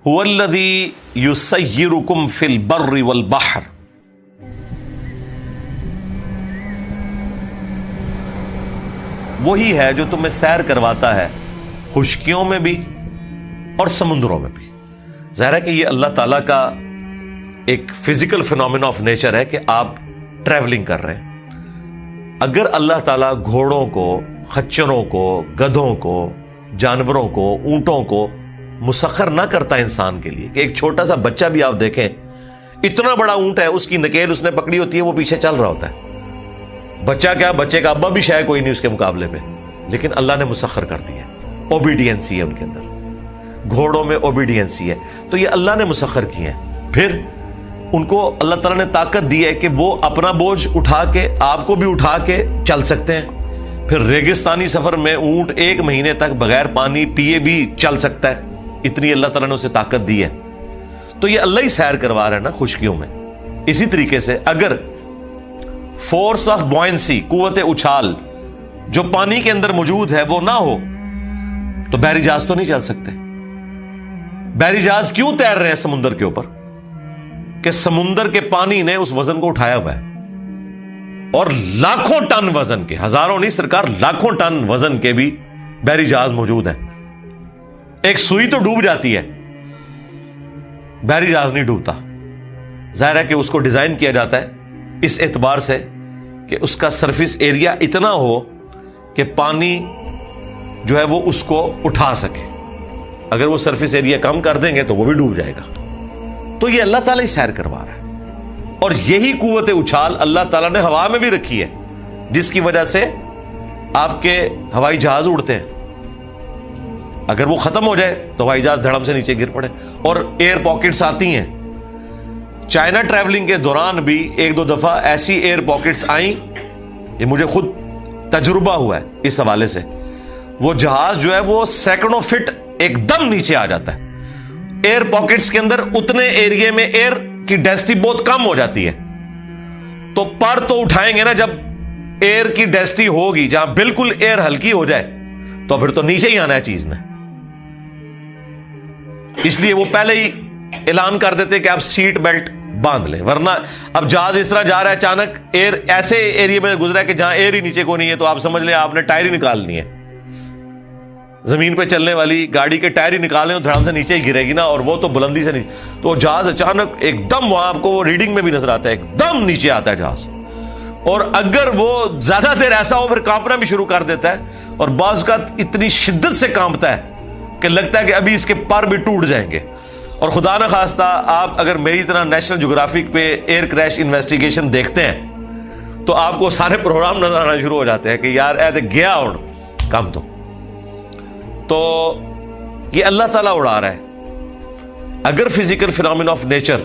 هو الذی یسیرکم فی البر والبحر، وہی ہے جو تمہیں سیر کرواتا ہے خشکیوں میں بھی اور سمندروں میں بھی۔ ظاہر ہے کہ یہ اللہ تعالیٰ کا ایک فزیکل فینومینا آف نیچر ہے کہ آپ ٹریولنگ کر رہے ہیں۔ اگر اللہ تعالیٰ گھوڑوں کو، خچروں کو، گدھوں کو، جانوروں کو، اونٹوں کو مسخر نہ کرتا انسان کے لیے، کہ ایک چھوٹا سا بچہ بھی آپ دیکھیں، اتنا بڑا اونٹ ہے، اس کی نکیل اس نے پکڑی ہوتی ہے، وہ پیچھے چل رہا ہوتا ہے، بچہ کیا، بچے کا ابا بھی شاید کوئی نہیں اس کے مقابلے پہ، لیکن اللہ نے مسخر کر دی ہے۔ اوبیڈینسی ہے ان کے اندر، گھوڑوں میں اوبیڈینسی ہے، تو یہ اللہ نے مسخر کیے ہیں۔ پھر ان کو اللہ تعالیٰ نے طاقت دی ہے کہ وہ اپنا بوجھ اٹھا کے آپ کو بھی اٹھا کے چل سکتے ہیں۔ پھر ریگستانی سفر میں اونٹ 1 مہینے تک بغیر پانی پیے بھی چل سکتا ہے، اتنی اللہ تعالیٰ نے اسے طاقت دی ہے۔ تو یہ اللہ ہی سیر کروا رہا ہے نا خشکیوں میں۔ اسی طریقے سے اگر فورس آف بوئنسی، قوت اچھال جو پانی کے اندر موجود ہے وہ نہ ہو تو بحری جہاز تو نہیں چل سکتے۔ بحری جہاز کیوں تیر رہے ہیں سمندر کے اوپر؟ کہ سمندر کے پانی نے اس وزن کو اٹھایا ہوا ہے، اور لاکھوں ٹن وزن کے، ہزاروں نہیں سرکار، لاکھوں ٹن وزن کے بھی بحری جہاز موجود ہیں۔ ایک سوئی تو ڈوب جاتی ہے، بحری جہاز نہیں ڈوبتا۔ ظاہر ہے کہ اس کو ڈیزائن کیا جاتا ہے اس اعتبار سے کہ اس کا سرفیس ایریا اتنا ہو کہ پانی جو ہے وہ اس کو اٹھا سکے۔ اگر وہ سرفیس ایریا کم کر دیں گے تو وہ بھی ڈوب جائے گا۔ تو یہ اللہ تعالیٰ ہی سیر کروا رہا ہے، اور یہی قوت اچھال اللہ تعالیٰ نے ہوا میں بھی رکھی ہے، جس کی وجہ سے آپ کے ہوائی جہاز اڑتے ہیں۔ اگر وہ ختم ہو جائے تو ہوائی جہاز دھڑم سے نیچے گر پڑے۔ اور ایئر پاکٹس آتی ہیں، چائنا ٹریولنگ کے دوران بھی 1-2 دفعہ ایسی ایئر پاکٹس آئیں، یہ مجھے خود تجربہ ہوا ہے اس حوالے سے۔ وہ جہاز جو ہے وہ سینکڑوں فٹ ایک دم نیچے آ جاتا ہے۔ ایئر پاکٹس کے اندر اتنے ایریے میں ایئر کی ڈینسٹی بہت کم ہو جاتی ہے، تو پر تو اٹھائیں گے نا جب ایئر کی ڈینسٹی ہوگی، جہاں بالکل ایئر ہلکی ہو جائے تو پھر تو نیچے ہی آنا ہے چیز نے۔ اس لیے وہ پہلے ہی اعلان کر دیتے کہ آپ سیٹ بیلٹ باندھ لیں، ورنہ اب جہاز اس طرح جا رہا ہے، اچانک ایئر ایسے ایریا میں گزرا ہے کہ جہاں ایئر ہی نیچے کو نہیں ہے، تو آپ سمجھ لیں آپ نے ٹائر ہی نکال دیے۔ زمین پہ چلنے والی گاڑی کے ٹائر ہی نکالیں تو دھڑام سے نیچے ہی گرے گی نا، اور وہ تو بلندی سے نہیں، تو جہاز اچانک ایک دم، وہاں آپ کو وہ ریڈنگ میں بھی نظر آتا ہے، ایک دم نیچے آتا ہے جہاز۔ اور اگر وہ زیادہ دیر ایسا ہو پھر کانپنا بھی شروع کر دیتا ہے، اور بعض کا اتنی شدت سے کانپتا ہے کہ لگتا ہے کہ ابھی اس کے پر بھی ٹوٹ جائیں گے۔ اور خدا نہ خواستہ آپ اگر میری طرح نیشنل جغرافک پہ ایئر کریش انویسٹیگیشن دیکھتے ہیں تو آپ کو سارے پروگرام نظر آنا شروع ہو جاتے ہیں کہ یار ایسے گیا اور کام تو یہ اللہ تعالیٰ اڑا رہا ہے۔ اگر physical phenomena of nature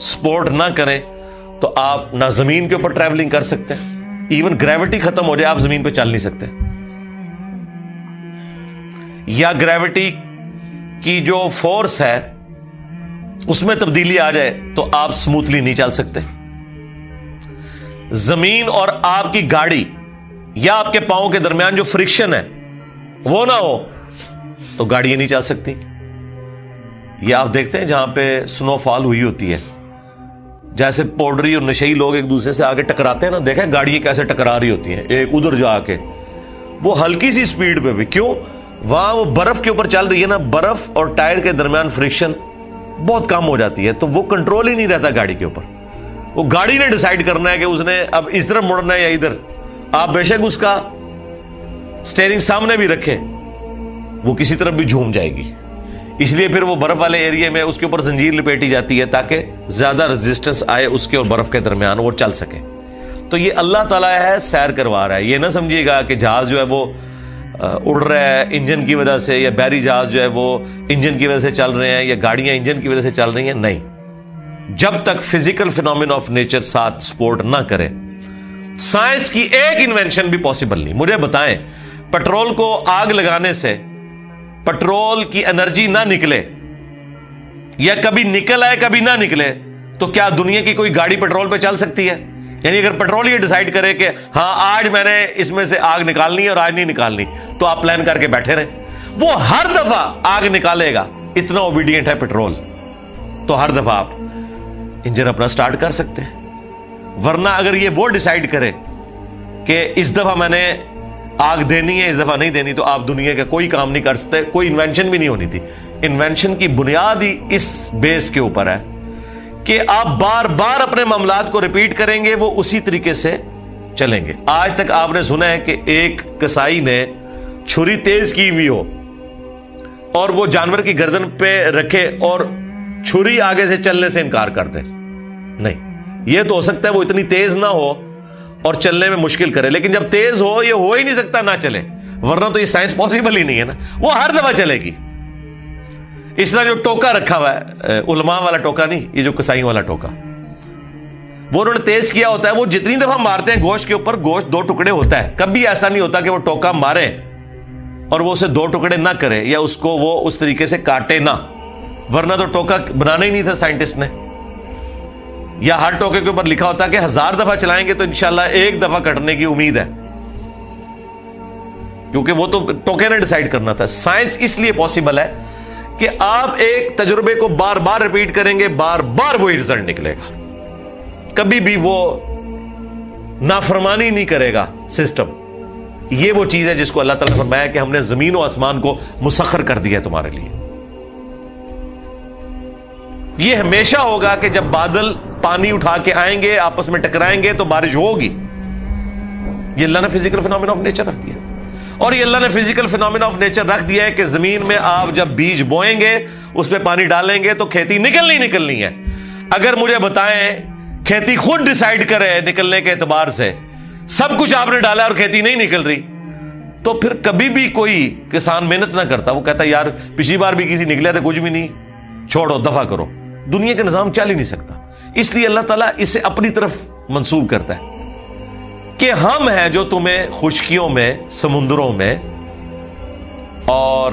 support نہ کریں تو آپ نہ زمین کے اوپر ٹریولنگ کر سکتے ہیں، ایون گریوٹی ختم ہو جائے آپ زمین پہ چل نہیں سکتے، یا گریوٹی کی جو فورس ہے اس میں تبدیلی آ جائے تو آپ سموتھلی نہیں چل سکتے۔ زمین اور آپ کی گاڑی یا آپ کے پاؤں کے درمیان جو فرکشن ہے وہ نہ ہو تو گاڑیاں نہیں چل سکتی۔ یہ آپ دیکھتے ہیں جہاں پہ سنو فال ہوئی ہوتی ہے، جیسے پوڈری اور نشئی لوگ ایک دوسرے سے آگے ٹکراتے ہیں نا، دیکھیں گاڑیاں کیسے ٹکرا رہی ہوتی ہیں ایک ادھر جا کے، وہ ہلکی سی سپیڈ پہ بھی، کیوں؟ وہاں وہ برف کے اوپر چل رہی ہے نا، برف اور ٹائر کے درمیان فرکشن بہت کم ہو جاتی ہے، تو وہ کنٹرول ہی نہیں رہتا گاڑی کے اوپر۔ وہ گاڑی نے ڈیسائیڈ کرنا ہے کہ اس نے اب اس طرف مڑنا ہے یا ادھر۔ آپ بے شک اس کا سٹیئرنگ سامنے بھی رکھیں، وہ کسی طرف بھی جھوم جائے گی۔ اس لیے پھر وہ برف والے ایریا میں اس کے اوپر زنجیر لپیٹی جاتی ہے تاکہ زیادہ ریزسٹنس آئے اس کے اور برف کے درمیان، وہ چل سکے۔ تو یہ اللہ تعالیٰ ہے سیر کروا رہا ہے۔ یہ نہ سمجھیے گا کہ جہاز جو ہے وہ اڑ رہا ہے انجن کی وجہ سے، یا بحری جہاز جو ہے وہ انجن کی وجہ سے چل رہے ہیں، یا گاڑیاں انجن کی وجہ سے چل رہی ہیں، نہیں۔ جب تک فزیکل فینومینا آف نیچر ساتھ سپورٹ نہ کرے، سائنس کی ایک انوینشن بھی پاسبل نہیں۔ مجھے بتائیں، پیٹرول کو آگ لگانے سے پیٹرول کی انرجی نہ نکلے، یا کبھی نکل آئے کبھی نہ نکلے، تو کیا دنیا کی کوئی گاڑی پیٹرول پہ چل سکتی ہے؟ یعنی اگر پیٹرول یہ ڈیسائیڈ کرے کہ ہاں آج میں نے اس میں سے آگ نکالنی ہے اور آج نہیں نکالنی، تو آپ پلان کر کے بیٹھے رہیں، وہ ہر دفعہ آگ نکالے گا اتنا اوبیڈینٹ ہے پیٹرول تو ہر دفعہ آپ انجن اپنا سٹارٹ کر سکتے ہیں. ورنہ اگر یہ وہ ڈیسائیڈ کرے کہ اس دفعہ میں نے آگ دینی ہے اس دفعہ نہیں دینی, تو آپ دنیا کا کوئی کام نہیں کر سکتے. کوئی انوینشن بھی نہیں ہونی تھی. انوینشن کی بنیاد ہی اس بیس کے اوپر ہے کہ آپ بار بار اپنے معاملات کو ریپیٹ کریں گے, وہ اسی طریقے سے چلیں گے. آج تک آپ نے سنا ہے کہ ایک کسائی نے چھری تیز کی ہوئی ہو اور وہ جانور کی گردن پہ رکھے اور چھری آگے سے چلنے سے انکار کرتے؟ نہیں. یہ تو ہو سکتا ہے وہ اتنی تیز نہ ہو اور چلنے میں مشکل کرے, لیکن جب تیز ہو یہ ہو ہی نہیں سکتا نہ چلے, ورنہ تو یہ سائنس پاسبل ہی نہیں ہے نا. وہ ہر دفعہ چلے گی. اس طرح جو ٹوکا رکھا ہوا ہے, علماء والا ٹوکا نہیں, یہ جو کسائیوں والا ٹوکا, وہ انہوں نے تیز کیا ہوتا ہے. وہ جتنی دفعہ مارتے ہیں گوشت کے اوپر, گوشت 2 ٹکڑے ہوتا ہے. کبھی ایسا نہیں ہوتا کہ وہ ٹوکا مارے اور وہ اسے 2 ٹکڑے نہ کرے یا اس کو وہ اس طریقے سے کاٹے نہ, ورنہ تو ٹوکا بنانا ہی نہیں تھا سائنٹسٹ نے. یا ہر ٹوکے کے اوپر لکھا ہوتا ہے کہ 1000 دفعہ چلائیں گے تو انشاءاللہ 1 دفعہ کٹنے کی امید ہے, کیونکہ وہ تو ٹوکے نے ڈیسائیڈ کرنا تھا. سائنس اس لیے پاسبل ہے کہ آپ ایک تجربے کو بار بار ریپیٹ کریں گے, بار بار وہی رزلٹ نکلے گا. کبھی بھی وہ نافرمانی نہیں کرے گا سسٹم. یہ وہ چیز ہے جس کو اللہ تعالیٰ نے فرمایا کہ ہم نے زمین و آسمان کو مسخر کر دیا ہے تمہارے لیے. یہ ہمیشہ ہوگا کہ جب بادل پانی اٹھا کے آئیں گے, آپس میں ٹکرائیں گے تو بارش ہوگی. یہ اللہ نے فزیکل فینومینا آف نیچر رکھ دیا. اور یہ اللہ نے فزیکل فینومینا آف نیچر رکھ دیا ہے کہ زمین میں آپ جب بیج بوئیں گے, اس پہ پانی ڈالیں گے تو کھیتی نکلنی ہے. اگر مجھے بتائیں کھیتی خود ڈیسائیڈ کرے نکلنے کے اعتبار سے, سب کچھ آپ نے ڈالا اور کھیتی نہیں نکل رہی, تو پھر کبھی بھی کوئی کسان محنت نہ کرتا. وہ کہتا یار پچھلی بار بھی کسی نکلے تھے, کچھ بھی نہیں, چھوڑو دفع کرو. دنیا کا نظام چل ہی نہیں سکتا. اس لیے اللہ تعالیٰ اسے اپنی طرف منسوب کرتا ہے کہ ہم ہیں جو تمہیں خشکیوں میں, سمندروں میں, اور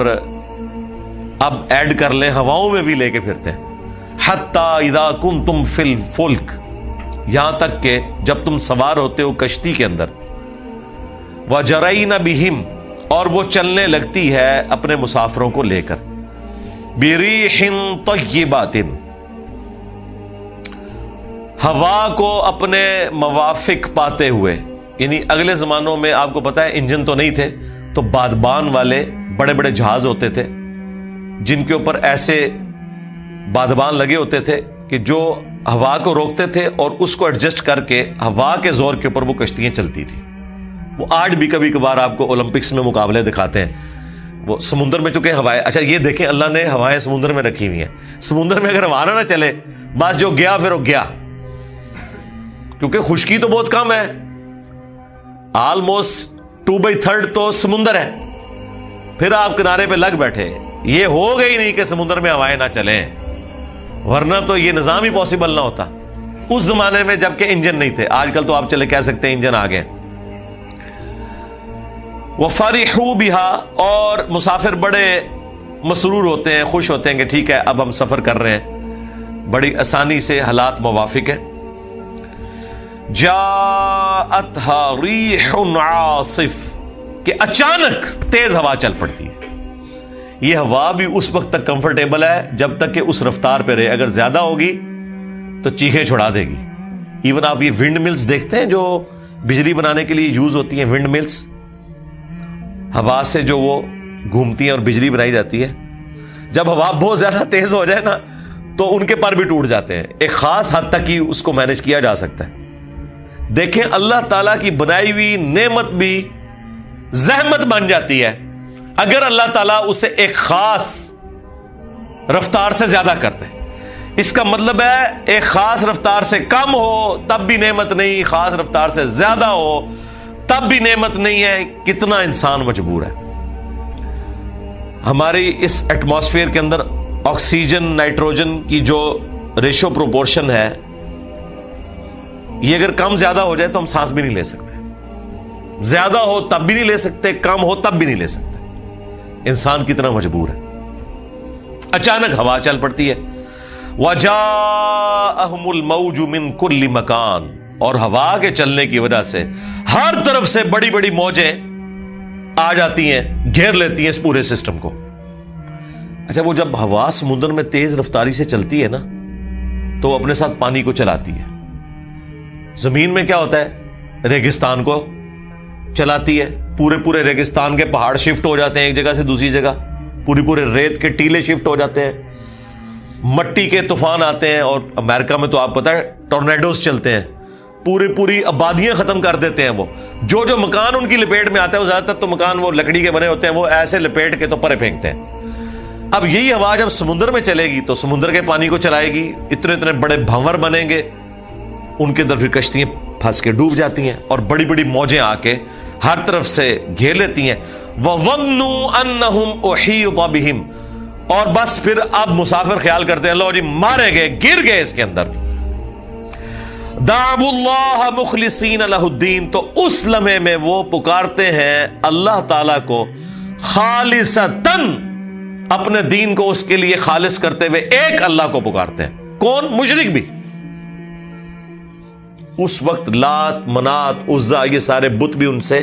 اب ایڈ کر لیں ہواؤں میں بھی لے کے پھرتے ہیں. حتی اذا کنتم فی الفلک, یہاں تک کہ جب تم سوار ہوتے ہو کشتی کے اندر, وجرین بہم, اور وہ چلنے لگتی ہے اپنے مسافروں کو لے کر, بریح طیبات, ہوا کو اپنے موافق پاتے ہوئے. یعنی اگلے زمانوں میں آپ کو پتا ہے انجن تو نہیں تھے, تو بادبان والے بڑے بڑے جہاز ہوتے تھے جن کے اوپر ایسے بادبان لگے ہوتے تھے کہ جو ہوا کو روکتے تھے اور اس کو ایڈجسٹ کر کے ہوا کے زور کے اوپر وہ کشتیاں چلتی تھیں. وہ آج بھی کبھی کبھار آپ کو اولمپکس میں مقابلے دکھاتے ہیں. وہ سمندر میں چکے ہوائیں, اچھا یہ دیکھیں اللہ نے ہوائیں سمندر میں رکھی ہوئی ہیں. سمندر میں اگر ہوا نہ چلے, بس جو گیا پھر وہ گیا, کیونکہ خشکی تو بہت کم ہے. آلموسٹ 2/3 تو سمندر ہے. پھر آپ کنارے پہ لگ بیٹھے. یہ ہو گئی نہیں کہ سمندر میں ہوائیں نہ چلیں, ورنہ تو یہ نظام ہی پاسبل نہ ہوتا. اس زمانے میں جبکہ انجن نہیں تھے. آج کل تو آپ چلے کہہ سکتے ہیں انجن آ گئے. وَفَرِحُوا بِهَا, اور مسافر بڑے مسرور ہوتے ہیں, خوش ہوتے ہیں کہ ٹھیک ہے اب ہم سفر کر رہے ہیں, بڑی آسانی سے حالات موافق ہے. جاءتها ریح عاصف, کہ اچانک تیز ہوا چل پڑتی ہے. یہ ہوا بھی اس وقت تک کمفرٹیبل ہے جب تک کہ اس رفتار پہ رہے. اگر زیادہ ہوگی تو چیخیں چھڑا دے گی. ایون آپ یہ ونڈ ملز دیکھتے ہیں جو بجلی بنانے کے لیے یوز ہوتی ہیں, ونڈ ملز, ہوا سے جو وہ گھومتی ہیں اور بجلی بنائی جاتی ہے. جب ہوا بہت زیادہ تیز ہو جائے نا تو ان کے پر بھی ٹوٹ جاتے ہیں. ایک خاص حد تک ہی اس کو مینج کیا جا سکتا ہے. دیکھیں اللہ تعالیٰ کی بنائی ہوئی نعمت بھی زحمت بن جاتی ہے اگر اللہ تعالیٰ اسے ایک خاص رفتار سے زیادہ کرتے. اس کا مطلب ہے ایک خاص رفتار سے کم ہو تب بھی نعمت نہیں, خاص رفتار سے زیادہ ہو تب بھی نعمت نہیں ہے. کتنا انسان مجبور ہے. ہماری اس ایٹماسفیئر کے اندر آکسیجن نائٹروجن کی جو ریشو پروپورشن ہے, یہ اگر کم زیادہ ہو جائے تو ہم سانس بھی نہیں لے سکتے. زیادہ ہو تب بھی نہیں لے سکتے, کم ہو تب بھی نہیں لے سکتے. انسان کتنا مجبور ہے. اچانک ہوا چل پڑتی ہے. وَجَاءَهُمُ الْمَوْجُ مِنْ كُلِّ مَكَانٍ, اور ہوا کے چلنے کی وجہ سے ہر طرف سے بڑی بڑی موجیں آ جاتی ہیں, گھیر لیتی ہیں اس پورے سسٹم کو. اچھا وہ جب ہوا سمندر میں تیز رفتاری سے چلتی ہے نا تو اپنے ساتھ پانی کو چلاتی ہے. زمین میں کیا ہوتا ہے؟ ریگستان کو چلاتی ہے. پورے ریگستان کے پہاڑ شفٹ ہو جاتے ہیں ایک جگہ سے دوسری جگہ, پورے ریت کے ٹیلے شفٹ ہو جاتے ہیں, مٹی کے طوفان آتے ہیں, اور امریکہ میں تو آپ پتہ ہے ٹورنیڈوز چلتے ہیں, پوری آبادیاں ختم کر دیتے ہیں. وہ جو مکان ان کی لپیٹ میں آتا ہے, وہ زیادہ تر تو مکان وہ لکڑی کے بنے ہوتے ہیں, وہ ایسے لپیٹ کے تو پرے پھینکتے ہیں. اب یہی ہوا جب سمندر میں چلے گی تو سمندر کے پانی کو چلائے گی, اتنے بڑے بھنور بنیں گے, ان کے اندر پھر کشتیاں پھنس کے ڈوب جاتی ہیں, اور بڑی موجیں آ کے ہر طرف سے گھیر لیتی ہیں. وَظَنُّوا أَنَّهُمْ أُحِيطَ بِهِمْ, اور بس پھر اب مسافر خیال کرتے ہیں لو جی مارے گئے, گر گئے اس کے اندر. دعوا اللہ مخلصین لہ الدین, تو اس لمحے میں وہ پکارتے ہیں اللہ تعالی کو خالصتاً, اپنے دین کو اس کے لیے خالص کرتے ہوئے ایک اللہ کو پکارتے ہیں. کون؟ مشرک بھی. اس وقت لات منات عزا یہ سارے بت بھی ان سے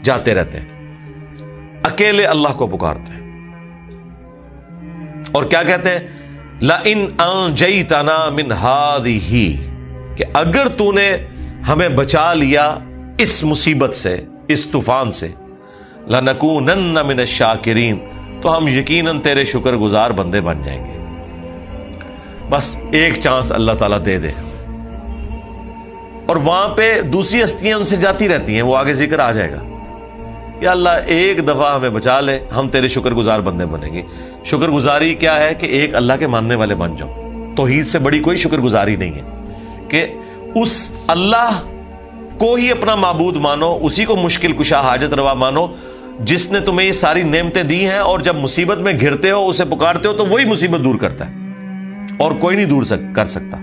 جاتے رہتے ہیں, اکیلے اللہ کو پکارتے ہیں. اور کیا کہتے ہیں؟ لَإِنْ أَنْجَيْتَنَا مِنْ هَذِهِ, کہ اگر تو نے ہمیں بچا لیا اس مصیبت سے, اس طوفان سے, لَنَكُونَنَّ مِنَ الشَّاكِرِينَ, تو ہم یقیناً تیرے شکر گزار بندے بن جائیں گے. بس ایک چانس اللہ تعالیٰ دے دے. اور وہاں پہ دوسری ہستیاں ان سے جاتی رہتی ہیں, وہ آگے ذکر آ جائے گا. یا اللہ ایک دفعہ ہمیں بچا لے, ہم تیرے شکر گزار بندے بنیں گے. شکر گزاری کیا ہے؟ کہ ایک اللہ کے ماننے والے بن جاؤ. توحید سے بڑی کوئی شکر گزاری نہیں ہے کہ اس اللہ کو ہی اپنا معبود مانو, اسی کو مشکل کشا حاجت روا مانو, جس نے تمہیں یہ ساری نعمتیں دی ہیں, اور جب مصیبت میں گھرتے ہو اسے پکارتے ہو تو وہی مصیبت دور کرتا ہے, اور کوئی نہیں دور کر سکتا.